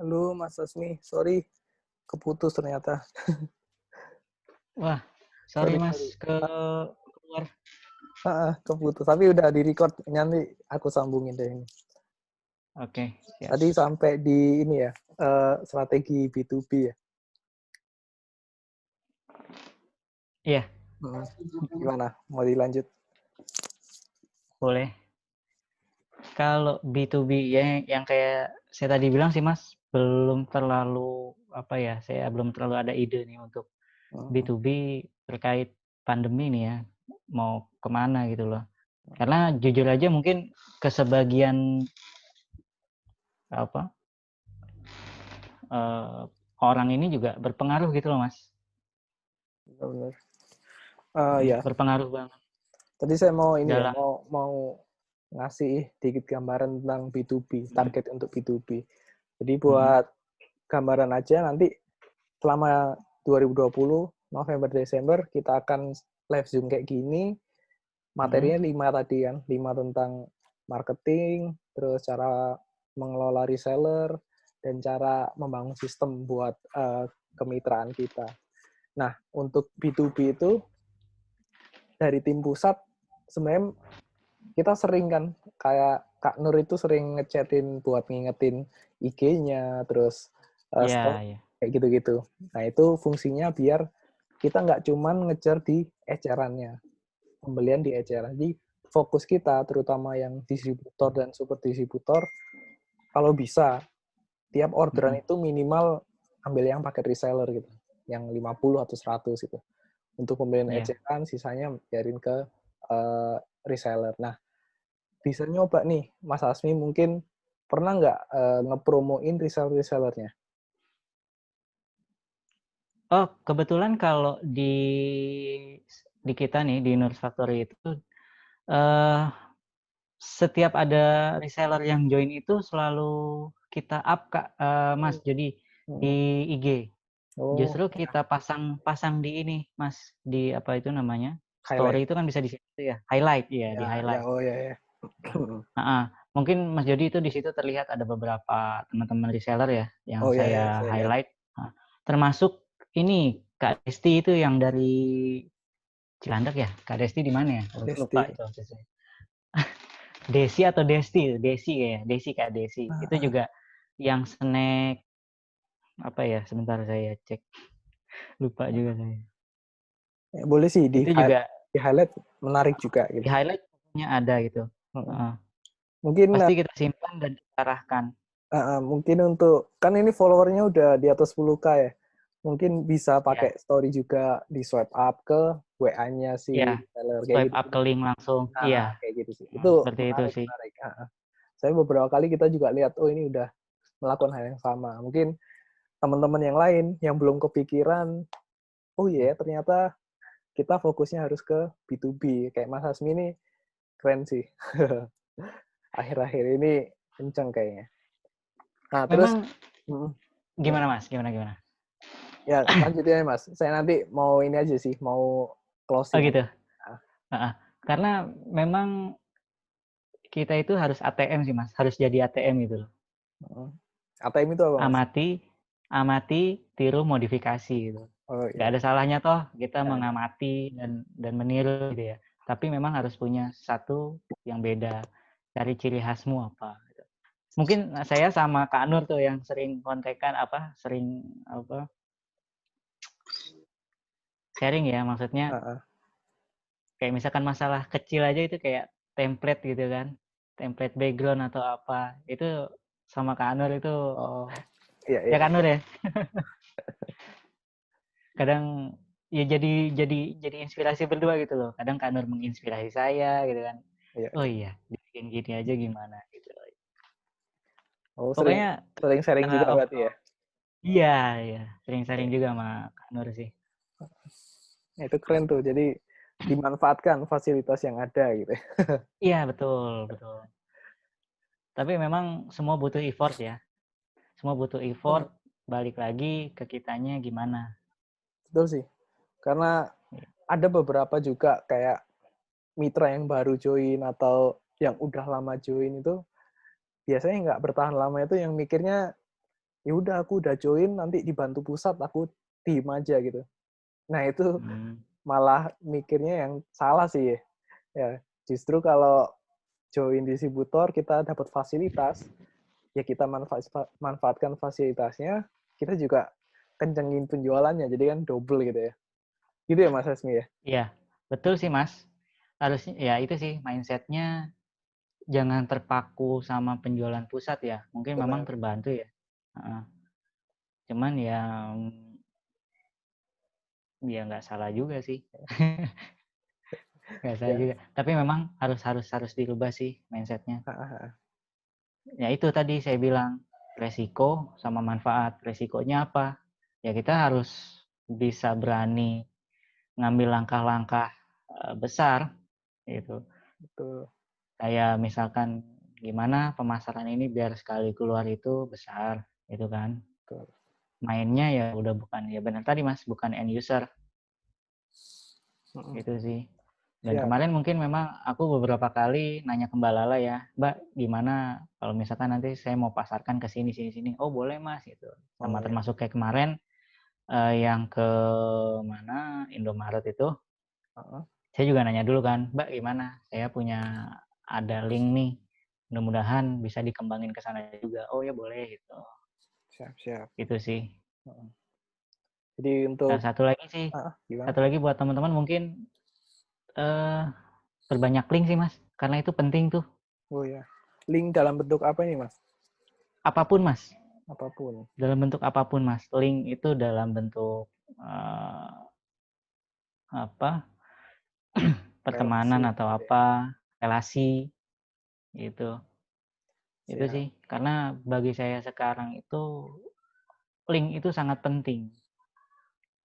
Halo Mas Asmi, sorry keputus ternyata. Wah, sorry Sorry, Mas, sorry. keluar. Keputus. Tapi udah di-record, nanti aku sambungin deh ini. Oke, siap. Tadi sampai di ini ya, strategi B2B ya. Iya, Gimana? Mau dilanjut? boleh. Kalau B2B yang kayak saya tadi bilang sih Mas, belum terlalu saya belum terlalu ada ide nih untuk Hmm. B2B terkait pandemi nih ya, mau kemana gitu loh. Karena jujur aja mungkin kesebagian apa eh, orang ini juga berpengaruh gitu loh Mas. Benar-benar. Ya, Berpengaruh banget tadi saya mau ini ya, dalam. mau ngasih dikit gambaran tentang B2B, Mm, target untuk B2B. Jadi mm, buat gambaran aja nanti selama 2020 November Desember kita akan live Zoom kayak gini. mm, Materinya 5 tadi kan, 5 tentang marketing, terus cara mengelola reseller, dan cara membangun sistem buat kemitraan kita. Nah, untuk B2B itu dari tim pusat sebenarnya kita sering kan kayak Kak Nur itu sering ngechatin buat ngingetin IG-nya, terus ya, story ya. kayak gitu-gitu. Nah, itu fungsinya biar kita nggak cuman ngejar di ecerannya, pembelian di eceran. Jadi fokus kita, terutama yang distributor dan super distributor, kalau bisa tiap orderan Mm, itu minimal ambil yang paket reseller gitu, yang 50 atau 100 gitu. Untuk pembelian ya. eceran, sisanya biarin ke reseller. Nah, bisa nyoba nih, Mas Asmi mungkin pernah nggak ngepromoin reseller-resellernya? Oh, kebetulan kalau di kita nih di Nurse Factory itu eh setiap ada reseller yang join itu selalu kita up Kak, Mas. Jadi di IG. Oh, Justru kita pasang di ini, Mas, di apa itu namanya? highlight. Story itu kan bisa di situ ya. Highlight ya, di Ya, ya, highlight. oh ya, ya. Heeh. Mungkin Mas Jody itu di situ terlihat ada beberapa teman-teman reseller ya yang Oh ya, ya, saya saya lihat. highlight. Nah, termasuk ini Kak Desti itu yang dari Cilandak ya? Kak Desti di mana ya? Lupa Desti. itu waktu itu. Desi atau Desti? Desi ya, Desi Kak Desi. Itu juga yang snack apa ya? Sebentar saya cek. Lupa juga saya. Ya, boleh sih Itu juga di highlight menarik juga di gitu. highlight pokoknya ada gitu. Heeh. Mungkin Pasti kita simpan dan kita arahkan. mungkin untuk kan ini followernya udah di atas 10K ya. Mungkin bisa Ya, pakai story juga di swipe up ke WA-nya si ya. seller kayak Swipe gitu. up ke link langsung. Iya. Kayak gitu sih. Itu Seperti itu menarik, sih. menarik. Saya beberapa kali kita juga lihat, oh ini udah melakukan hal yang sama. Mungkin teman-teman yang lain yang belum kepikiran, oh iya ternyata kita fokusnya harus ke B2B. Kayak Mas Hasmi ini keren sih. Akhir-akhir ini kenceng kayaknya. Nah, terus Memang gimana? gimana Mas? Gimana? Ya, lanjutin aja, Mas. Saya nanti mau ini aja sih, mau Oh closing aja. gitu. Heeh. Karena memang kita itu harus ATM sih Mas, harus jadi ATM gitu loh. ATM itu apa, Mas? Amati, tiru, modifikasi gitu. Oh Nggak iya, ada salahnya toh kita nggak ada. mengamati dan meniru gitu ya. Tapi memang harus punya satu yang beda. Dari ciri khasmu apa gitu. Mungkin saya sama Kak Nur tuh yang sering kontekan sering sharing ya, maksudnya kayak misalkan masalah kecil aja itu kayak template gitu kan. Template background atau apa. Itu sama Kak Nur itu Oh iya, ya iya, Kak Nur ya. Kadang ya jadi inspirasi berdua gitu loh. Kadang Kak Nur menginspirasi saya gitu kan. iya, Oh iya. iya, dibikin gini aja gimana gitu. Oh sering Pokoknya sering sharing juga berarti ya. iya, iya, sering-sering Iya. juga sama Kak Nur sih. Ya, itu keren tuh. Jadi dimanfaatkan fasilitas yang ada gitu. Iya, betul, betul. Tapi memang semua butuh effort ya. Semua butuh effort, balik lagi ke kitanya gimana. Betul sih. Karena ada beberapa juga kayak mitra yang baru join atau yang udah lama join itu biasanya nggak bertahan lama itu yang mikirnya ya udah aku udah join, nanti dibantu pusat, aku diem aja gitu. Nah itu malah mikirnya yang salah sih ya. Ya, justru kalau join distributor kita dapat fasilitas, ya kita manfaatkan fasilitasnya, kita juga kencengin penjualannya, jadi kan double gitu ya. Gitu ya Mas Hasmi ya? Iya, betul sih Mas. Harusnya ya itu sih mindsetnya jangan terpaku sama penjualan pusat ya. Mungkin memang Benar. terbantu ya. Cuman ya ya nggak salah juga sih. Nggak salah Ya. juga. Tapi memang harus dirubah sih mindsetnya. Ah. Ya itu tadi saya bilang resiko sama manfaat. Resikonya apa? Ya kita harus bisa berani ngambil langkah-langkah besar gitu. Betul. Kayak misalkan gimana pemasaran ini biar sekali keluar itu besar gitu kan. Betul. Mainnya ya udah bukan ya benar tadi Mas, bukan end user gitu sih. Dan Siap. kemarin mungkin memang aku beberapa kali nanya ke Mbak Lala ya, Mbak gimana kalau misalkan nanti saya mau pasarkan ke sini sini sini. Oh boleh Mas gitu. Oh Sama ya. termasuk kayak kemarin yang ke mana Indomaret itu, saya juga nanya dulu kan, Mbak gimana? Saya punya ada link nih, mudah-mudahan bisa dikembangin ke sana juga. Oh ya boleh gitu. Siap. Itu sih. Jadi Nah, untuk gimana? satu lagi buat teman-teman mungkin eh perbanyak link sih Mas, karena itu penting tuh. Oh ya. Link dalam bentuk apa ini Mas? Apapun Mas, Apapun. dalam bentuk apapun Mas. Link itu dalam bentuk apa? Relasi Pertemanan atau gitu ya. apa, relasi gitu. Itu Siap. sih. Karena bagi saya sekarang itu link itu sangat penting.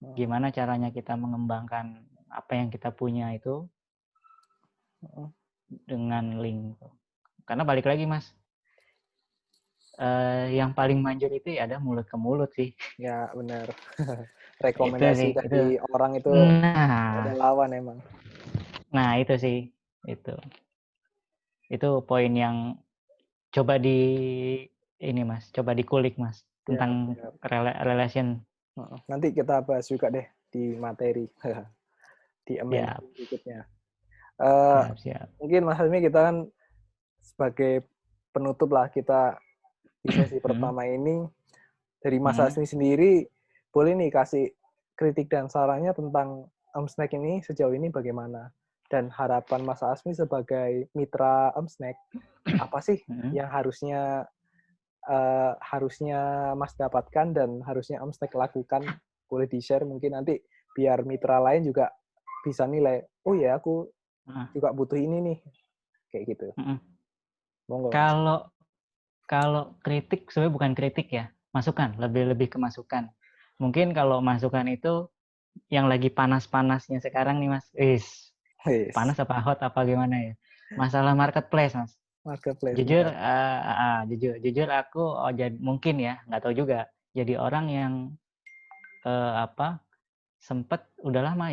Gimana caranya kita mengembangkan apa yang kita punya itu dengan link. Karena balik lagi Mas, yang paling manjur itu ya ada mulut ke mulut sih. Ya benar. Itu sih, Rekomendasi itu. dari orang itu ada Nah, lawan emang. itu sih, itu. Itu poin yang coba ini Mas, coba dikulik Mas Siap, tentang siap. relation. Nanti kita bahas juga deh di materi di amendment Siap, berikutnya. siap, siap. Mungkin Mas Helmi kita kan sebagai penutup lah kita di sesi pertama ini dari Mas Hasmi sendiri boleh nih kasih kritik dan sarannya tentang Omsnack ini sejauh ini bagaimana dan harapan Mas Hasmi sebagai mitra Omsnack apa sih yang harusnya Mas dapatkan dan harusnya Omsnack lakukan, boleh di-share mungkin nanti biar mitra lain juga bisa nilai, oh ya aku juga butuh ini nih, kayak gitu. Monggo Mas. Kalau kritik sebenarnya bukan kritik ya, masukan, lebih ke masukan. Mungkin kalau masukan itu yang lagi panas-panasnya sekarang nih Mas. Yes. Panas apa hot apa gimana ya? Masalah marketplace Mas. Marketplace Jujur, benar. jujur aku mungkin ya, nggak tahu juga. Jadi orang yang sempet udah lama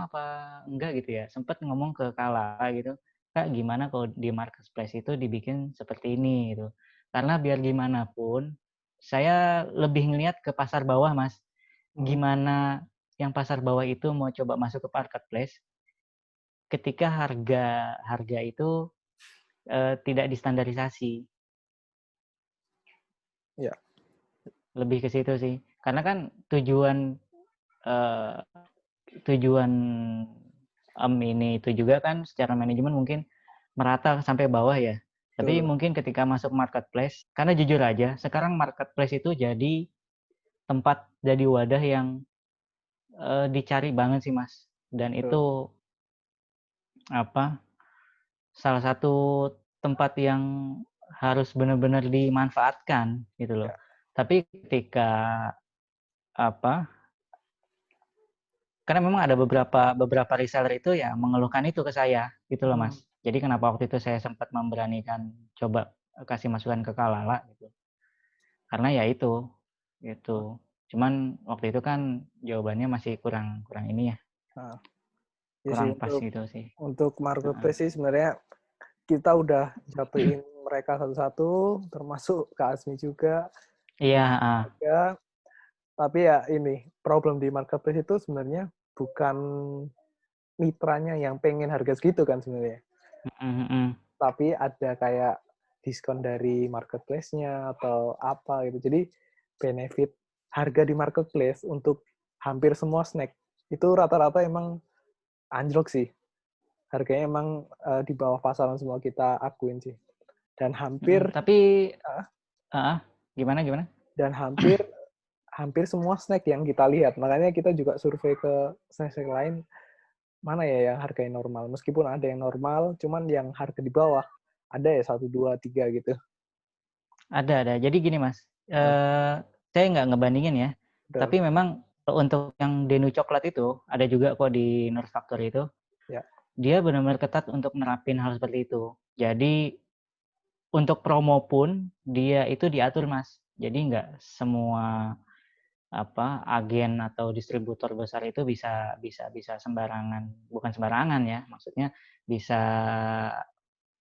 apa enggak gitu ya, sempet ngomong ke Kala gitu, Kak gimana kalau di marketplace itu dibikin seperti ini gitu. Karena biar gimana pun, saya lebih ngelihat ke pasar bawah Mas. Gimana yang pasar bawah itu mau coba masuk ke marketplace, ketika harga itu tidak distandarisasi. Ya. Lebih ke situ sih. Karena kan tujuan eh, tujuan ini itu juga kan secara manajemen mungkin merata sampai bawah ya. Tapi Betul. mungkin ketika masuk marketplace, karena jujur aja, sekarang marketplace itu jadi tempat, jadi wadah yang dicari banget sih Mas. Dan Betul. itu salah satu tempat yang harus benar-benar dimanfaatkan gitu loh. Ya. Tapi ketika karena memang ada beberapa reseller itu ya mengeluhkan itu ke saya gitu loh Mas. Jadi kenapa waktu itu saya sempat memberanikan coba kasih masukan ke Kalala gitu. Karena ya itu gitu. Cuman waktu itu kan jawabannya masih kurang ini ya. Nah, ya sih Kurang pas gitu sih. untuk marketplace sih sebenarnya kita udah jatuhin mereka satu-satu, termasuk Kak Asmi juga. Iya, Ya, tapi ya ini problem di marketplace itu sebenarnya bukan mitranya yang pengen harga segitu kan sebenarnya. Tapi ada kayak diskon dari marketplace-nya atau apa gitu. Jadi benefit harga di marketplace untuk hampir semua snack itu rata-rata emang anjlok sih. Harganya emang di bawah pasaran semua, kita akuin sih. Dan hampir Tapi uh, gimana gimana? dan hampir semua snack yang kita lihat. Makanya kita juga survei ke snack-snack lain, mana ya yang harganya normal. Meskipun ada yang normal, cuman yang harga di bawah ada ya 1, 2, 3 gitu. Ada. Jadi gini Mas, Uh, saya nggak ngebandingin ya, betul. tapi memang untuk yang Denu coklat itu ada juga kok di Nurse Factory itu. Ya. Dia benar-benar ketat untuk nerapin hal seperti itu. Jadi untuk promo pun dia itu diatur Mas. Jadi nggak semua agen atau distributor besar itu bisa sembarangan, bukan sembarangan ya, maksudnya bisa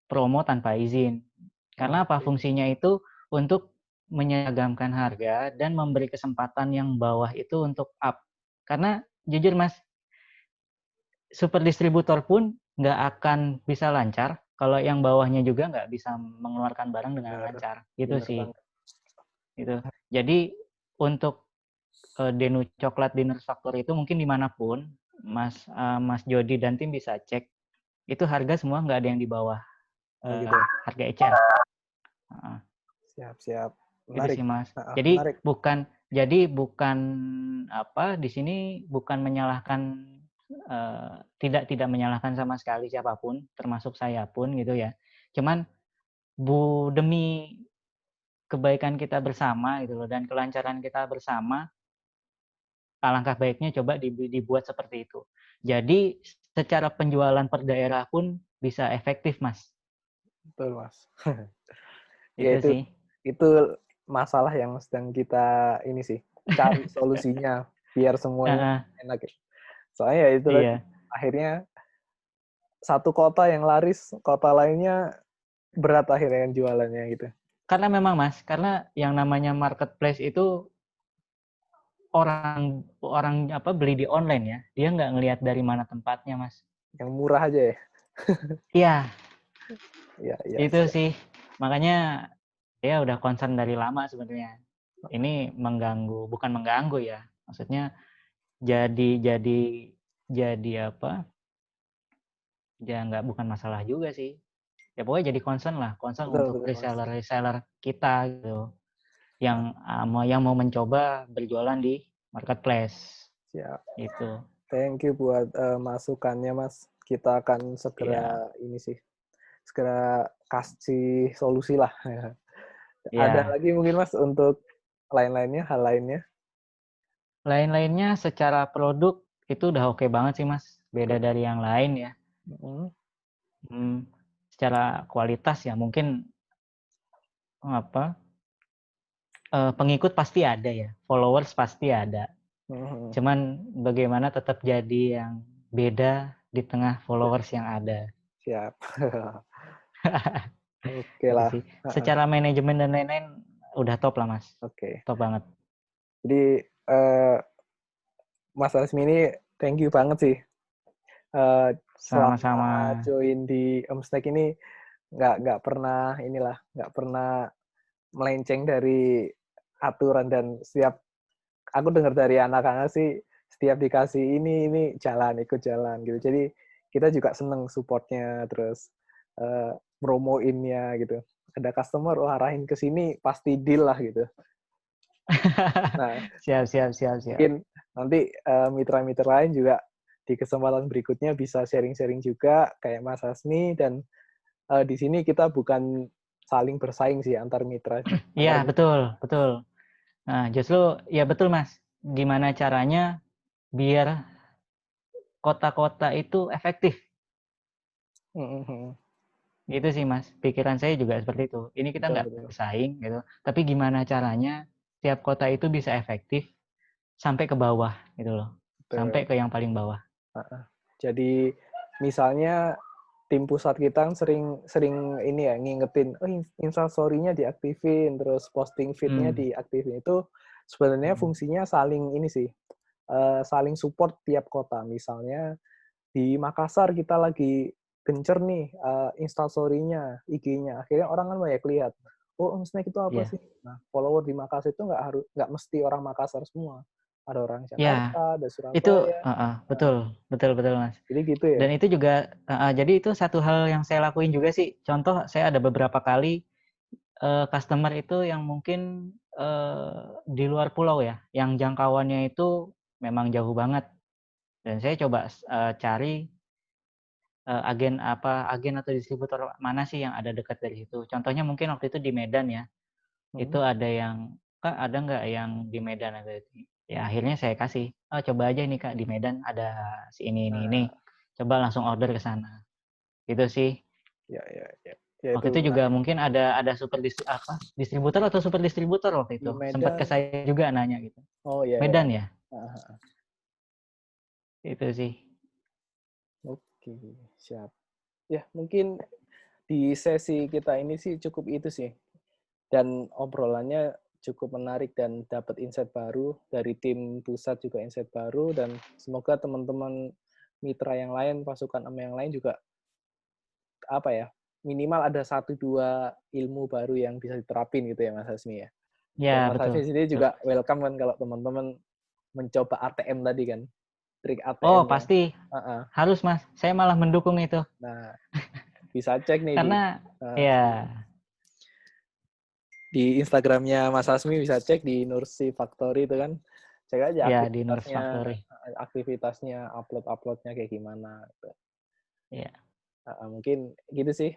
promo tanpa izin. Karena apa? Oke. Fungsinya itu untuk menyeragamkan harga dan memberi kesempatan yang bawah itu untuk up. Karena jujur Mas, super distributor pun nggak akan bisa lancar kalau yang bawahnya juga nggak bisa mengeluarkan barang dengan Bener, lancar. Gitu bener sih. banget. Gitu. Jadi untuk Denu coklat dinner factor itu mungkin dimanapun Mas Jody dan tim bisa cek itu harga semua nggak ada yang di bawah Oh gitu. harga eceran. Siap, siap. Itu Menarik. sih Mas. Menarik. Jadi bukan di sini bukan menyalahkan tidak menyalahkan sama sekali siapapun termasuk saya pun gitu ya. Cuman demi kebaikan kita bersama gitu loh dan kelancaran kita bersama, alangkah baiknya coba dibuat seperti itu. Jadi secara penjualan per daerah pun bisa efektif, Mas. Betul, Mas. Ya Itu sih. itu masalah yang sedang kita ini sih cari solusinya biar semuanya Heeh, enak. Soalnya ya itu tadi iya. akhirnya satu kota yang laris, kota lainnya berat akhirnya yang jualannya gitu. Karena memang, Mas, karena yang namanya marketplace itu orang orang beli di online ya, dia nggak ngelihat dari mana tempatnya, Mas. Yang murah aja ya. Iya, Iya, iya, itu siap. sih. Makanya dia udah concern dari lama sebenarnya. Ini bukan mengganggu ya. Maksudnya jadi jadi jadi ya bukan masalah juga sih. Ya pokoknya jadi concern Betul, untuk betul, Mas. reseller kita gitu yang mau mencoba berjualan di marketplace Siap. itu. Thank you buat masukannya, Mas. Kita akan Ya, segera segera kasih solusi lah. Ada ya. lagi mungkin Mas untuk lain-lainnya, hal lainnya? Lain-lainnya secara produk itu udah oke banget sih Mas. Beda Oke. dari yang lain ya. Mm, Secara kualitas ya mungkin pengikut pasti ada ya, followers pasti ada. mm, Cuman bagaimana tetap jadi yang beda di tengah followers yang ada. siap. Oke Itu lah. sih. Secara manajemen dan lain-lain udah top lah Mas. Oke. Top banget. Jadi Mas Asmi ini thank you banget sih. Selama Sama-sama. join di Omsnack ini nggak pernah melenceng dari aturan, dan setiap aku dengar dari anak-anak sih setiap dikasih ini ikut jalan gitu. Jadi kita juga seneng supportnya, terus promoinnya gitu. Ada customer arahin ke sini pasti deal lah gitu. Nah, Siap. mungkin nanti mitra-mitra lain juga di kesempatan berikutnya bisa sharing-sharing juga kayak Mas Hasmi, dan di sini kita bukan saling bersaing sih Iya, antar mitra. betul. Nah, justru ya betul Mas. Gimana caranya biar kota-kota itu efektif? Mm-hmm. Gitu sih Mas. Pikiran saya juga seperti itu. Ini kita Betul, nggak betul. bersaing gitu, tapi gimana caranya tiap kota itu bisa efektif sampai ke bawah gitu loh. Sampai Betul. ke yang paling bawah. Jadi misalnya tim pusat kita kan sering ini ya ngingetin, oh instastory-nya diaktifin, terus posting feed-nya diaktifin. Itu sebenarnya fungsinya saling ini sih, saling support tiap kota. Misalnya di Makassar kita lagi gencer nih instastory-nya, IG-nya. Akhirnya orang kan banyak lihat, oh Snack itu apa Iya. sih? Nah, follower di Makassar itu nggak mesti orang Makassar semua. Ada orang Ya, Jakarta, ada itu Surabaya. Nah, betul, betul, betul, Mas. jadi gitu ya. Dan itu juga, jadi itu satu hal yang saya lakuin juga sih. Contoh, saya ada beberapa kali customer itu yang mungkin di luar pulau ya, yang jangkauannya itu memang jauh banget. Dan saya coba cari agen atau distributor mana sih yang ada dekat dari situ. Contohnya mungkin waktu itu di Medan ya, itu ada yang, Kak ada nggak yang di Medan? Ya akhirnya saya kasih, oh coba aja nih Kak di Medan ada si ini. Coba langsung order ke sana. Gitu sih. Ya, ya, ya. Ya Waktu itu itu juga menarik. mungkin ada distributor atau super distributor waktu Di itu. Sempat ke Medan. saya juga nanya gitu. Oh ya, ya. Medan ya? Itu sih. Oke, siap. Ya, mungkin di sesi kita ini sih cukup itu sih. Dan obrolannya cukup menarik dan dapat insight baru dari tim pusat juga insight baru dan semoga teman-teman mitra yang lain, pasukan EMA yang lain juga apa ya, minimal ada 1-2 ilmu baru yang bisa diterapin gitu ya Mas Hasmi ya. Dan Ya, Mas betul. Hasmi sendiri Betul. juga welcome kan kalau teman-teman mencoba ATM tadi kan, trik Oh, ATM-nya. pasti. Harus, Mas. Saya malah mendukung itu. Nah, bisa cek nih Karena, ya, di Instagramnya Mas Hasmi, bisa cek di Nursi Factory itu kan. Cek aja ya di Nurse aktivitasnya, Factory. upload-uploadnya kayak gimana. Gitu. Ya. Mungkin gitu sih.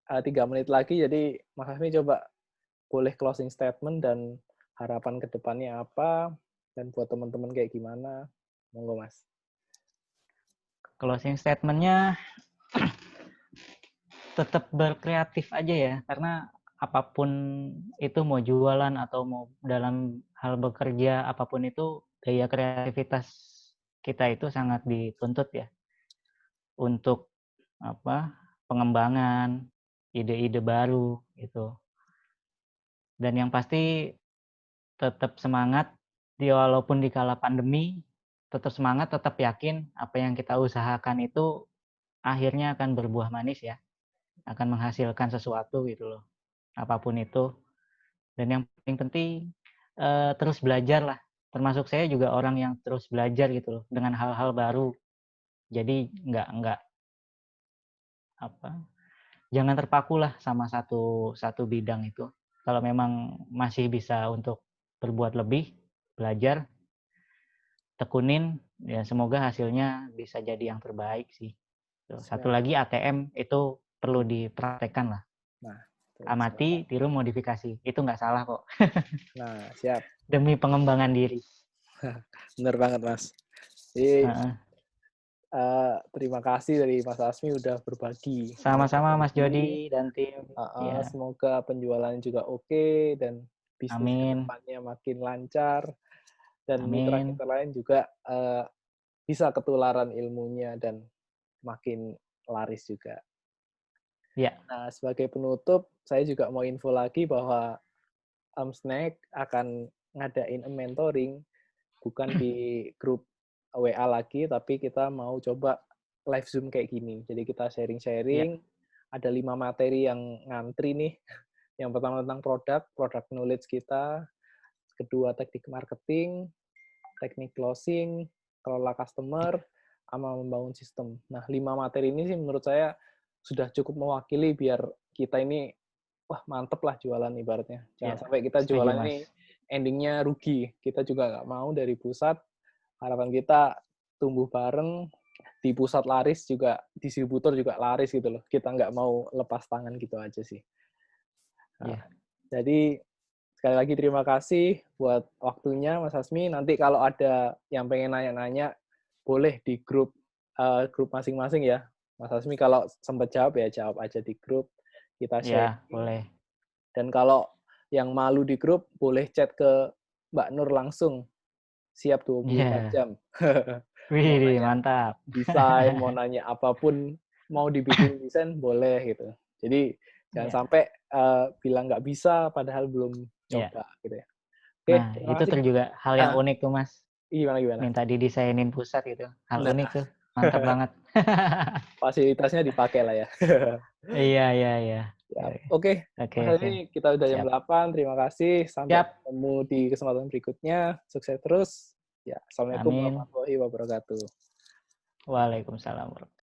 3 menit lagi, jadi Mas Hasmi coba boleh closing statement dan harapan ke depannya apa, dan buat teman-teman kayak gimana. Monggo Mas. Closing statement-nya tetap berkreatif aja ya, karena apapun itu mau jualan atau mau dalam hal bekerja, apapun itu gaya kreativitas kita itu sangat dituntut ya untuk pengembangan ide-ide baru gitu. Dan yang pasti tetap semangat walaupun di kala pandemi, tetap semangat, tetap yakin apa yang kita usahakan itu akhirnya akan berbuah manis ya, akan menghasilkan sesuatu gitu loh, apapun itu. Dan yang paling penting terus belajar lah. Termasuk saya juga orang yang terus belajar gitu loh dengan hal-hal baru. Jadi jangan terpaku lah sama satu bidang itu. Kalau memang masih bisa untuk berbuat lebih, belajar, tekunin, ya semoga hasilnya bisa jadi yang terbaik sih. Satu lagi ATM itu perlu dipraktekkan lah. Nah, Amati, tiru, modifikasi. Itu nggak salah kok. Nah, siap. Demi pengembangan diri. Bener banget, Mas. Jadi, terima kasih dari Mas Hasmi udah berbagi. Sama-sama Mas Jody dan tim. Ya. Semoga penjualannya juga oke dan bisnis kedepannya makin lancar dan mitra-mitra lain juga bisa ketularan ilmunya dan makin laris juga. Ya. Nah, sebagai penutup, saya juga mau info lagi bahwa Snack akan ngadain mentoring bukan di grup WA lagi, tapi kita mau coba live Zoom kayak gini. Jadi kita sharing-sharing, ada 5 materi yang ngantri nih. Yang pertama tentang product knowledge kita, kedua teknik marketing, teknik closing, kelola customer, sama membangun sistem. Nah, 5 materi ini sih menurut saya sudah cukup mewakili biar kita ini, wah mantep lah jualan ibaratnya. Jangan sampai kita jualan ini endingnya rugi. Kita juga nggak mau dari pusat, harapan kita tumbuh bareng, di pusat laris juga, distributor juga laris gitu loh. Kita nggak mau lepas tangan gitu aja sih. Nah, jadi sekali lagi terima kasih buat waktunya Mas Hasmi. Nanti kalau ada yang pengen nanya-nanya, boleh di grup masing-masing ya. Mas Hasmi kalau sempat jawab ya jawab aja di grup. Kita share. Boleh. Dan kalau yang malu di grup, boleh chat ke Mbak Nur langsung. Siap 24 jam. Wih, mantap. Desain, mau nanya apapun, mau dibikin desain boleh gitu. Jadi jangan Iya, sampai bilang nggak bisa padahal belum iya. coba gitu ya. Oke, Nah, terima itu kasih. juga hal yang Ah, unik tuh, Mas. gimana gimana? Minta didesainin pusat gitu. Hal Nah, unik tuh. Mantap banget. fasilitasnya dipakai lah ya. Iya, iya, iya. Ya, Oke, oke. oke, Mas oke. Hadi, kita udah jam Siap. 8. Terima kasih. Sampai Siap. ketemu di kesempatan berikutnya. Sukses terus. Ya, Assalamualaikum Amin. warahmatullahi wabarakatuh. Waalaikumsalam.